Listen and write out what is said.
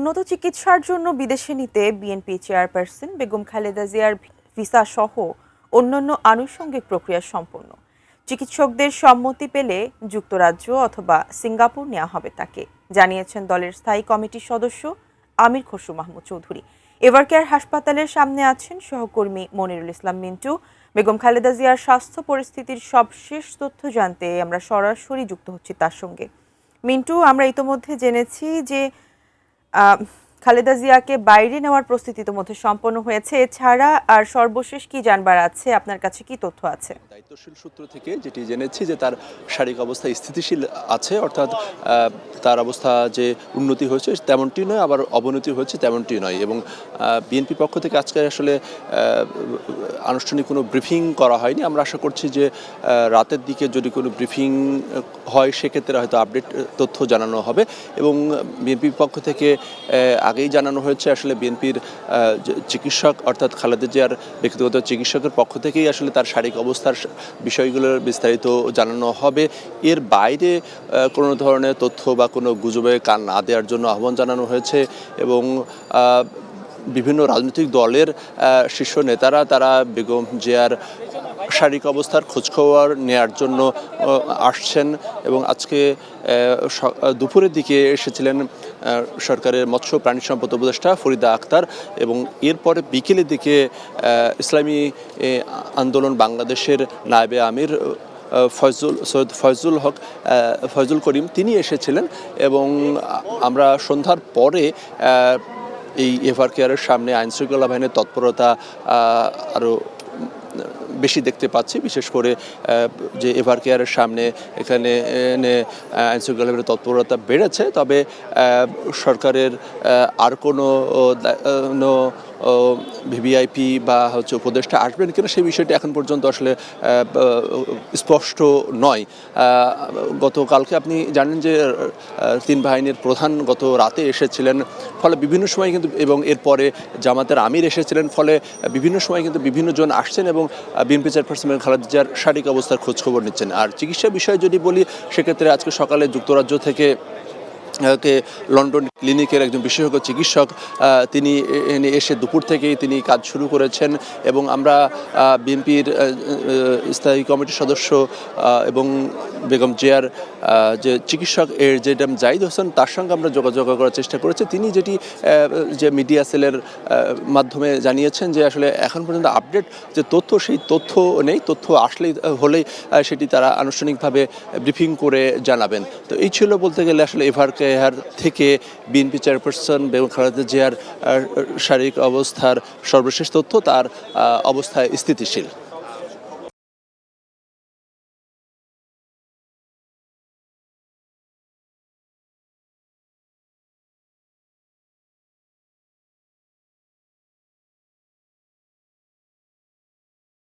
উন্নত চিকিৎসার জন্য বিদেশে নিতে বিএনপি চেয়ারপারসন বেগম খালেদা জিয়ার ভিসা সহ অন্যান্য আনুষঙ্গিক প্রক্রিয়া সম্পন্ন। চিকিৎসকদের সম্মতি পেলে যুক্তরাজ্য অথবা সিঙ্গাপুর নেওয়া হবে তাকে, জানিয়েছেন দলের স্থায়ী কমিটির সদস্য আমির খসরু মাহমুদ চৌধুরী। এভারকেয়ার হাসপাতালের সামনে আছেন সহকর্মী মনিরুল ইসলাম মিন্টু। বেগম খালেদা জিয়ার স্বাস্থ্য পরিস্থিতির সবশেষ তথ্য জানতে আমরা সরাসরি যুক্ত হচ্ছি তার সঙ্গে। মিন্টু, আমরা ইতোমধ্যে জেনেছি যে খালেদা জিয়াকে বাইরে নেওয়ার প্রস্তুতি ইতোমধ্যে সম্পন্ন হয়েছে। এছাড়া আর সর্বশেষ কি জানবার আছে, আপনার কাছে কি তথ্য আছে? দায়িত্বশীল সূত্র থেকে যেটি জেনেছি যে তার শারীরিক অবস্থা স্থিতিশীল আছে, অর্থাৎ তার অবস্থা যে উন্নতি হয়েছে তেমনটি নয়, আবার অবনতি হয়েছে তেমনটি নয়। এবং বিএনপি পক্ষ থেকে আজকে আসলে আনুষ্ঠানিক কোনো ব্রিফিং করা হয়নি। আমরা আশা করছি যে রাতের দিকে যদি কোনো ব্রিফিং হয় সেক্ষেত্রে হয়তো আপডেট তথ্য জানানো হবে। এবং বিএনপির পক্ষ থেকে আগেই জানানো হয়েছে আসলে বিএনপির চিকিৎসক অর্থাৎ খালেদা জিয়ার ব্যক্তিগত চিকিৎসকের পক্ষ থেকেই আসলে তার শারীরিক অবস্থার বিষয়গুলোর বিস্তারিত জানানো হবে। এর বাইরে কোনো ধরনের তথ্য বা কোনো গুজবে কান না দেওয়ার জন্য আহ্বান জানানো হয়েছে। এবং বিভিন্ন রাজনৈতিক দলের শীর্ষ নেতারা তারা বেগম জিয়ার শারীরিক অবস্থার খোঁজখবর নেয়ার জন্য আসছেন। এবং আজকে দুপুরের দিকে এসেছিলেন সরকারের মৎস্য প্রাণী সম্পদ উপদেষ্টা ফরিদা আক্তার। এবং এরপরে বিকেলের দিকে ইসলামী আন্দোলন বাংলাদেশের নায়েবে আমির সৈয়দ ফয়জুল করিম তিনি এসেছিলেন। এবং আমরা সন্ধ্যার পরে এই এভারকেয়ারের সামনে আইনশৃঙ্খলা বাহিনীর তৎপরতা আরও বেশি দেখতে পাচ্ছি, বিশেষ করে যে এভারকেয়ারের সামনে এখানে আইনশৃঙ্খলা বাহিনীর তৎপরতা বেড়েছে। তবে সরকারের আর কোনো ভিভিআইপি বা উপদেষ্টা আসবেন কিনা সেই বিষয়টি এখন পর্যন্ত আসলে স্পষ্ট নয়। গতকালকে আপনি জানেন যে তিন বাহিনীর প্রধান গত রাতে এসেছিলেন, ফলে বিভিন্ন সময় কিন্তু, এবং এরপরে জামাতের আমির এসেছিলেন, ফলে বিভিন্ন সময় কিন্তু বিভিন্ন জন আসছেন এবং বিএনপি চেয়ারপারসন খালেদা জিয়ার শারীরিক অবস্থার খোঁজখবর নিচ্ছেন। আর চিকিৎসা বিষয়ে যদি বলি, সেক্ষেত্রে আজকে সকালে যুক্তরাজ্য থেকে লন্ডন ক্লিনিকের একজন বিশেষজ্ঞ চিকিৎসক তিনি এসে দুপুর থেকেই তিনি কাজ শুরু করেছেন। এবং আমরা বিএনপির স্থায়ী কমিটির সদস্য এবং বেগম জিয়ার যে চিকিৎসক এজেডএম জাহিদ হোসেন তার সঙ্গে আমরা যোগাযোগ করার চেষ্টা করেছি। তিনি যে মিডিয়া সেলের মাধ্যমে জানিয়েছেন যে আসলে এখন পর্যন্ত আপডেট যে তথ্য, সেই তথ্য নেই, তথ্য হলেই সেটি তারা আনুষ্ঠানিকভাবে ব্রিফিং করে জানাবেন। তো এই ছিল বলতে গেলে আসলে এভারকেয়ার থেকে বিএনপি চেয়ারপারসন বেগম খালেদা জিয়ার শারীরিক অবস্থার সর্বশেষ তথ্য, তার অবস্থায় স্থিতিশীল।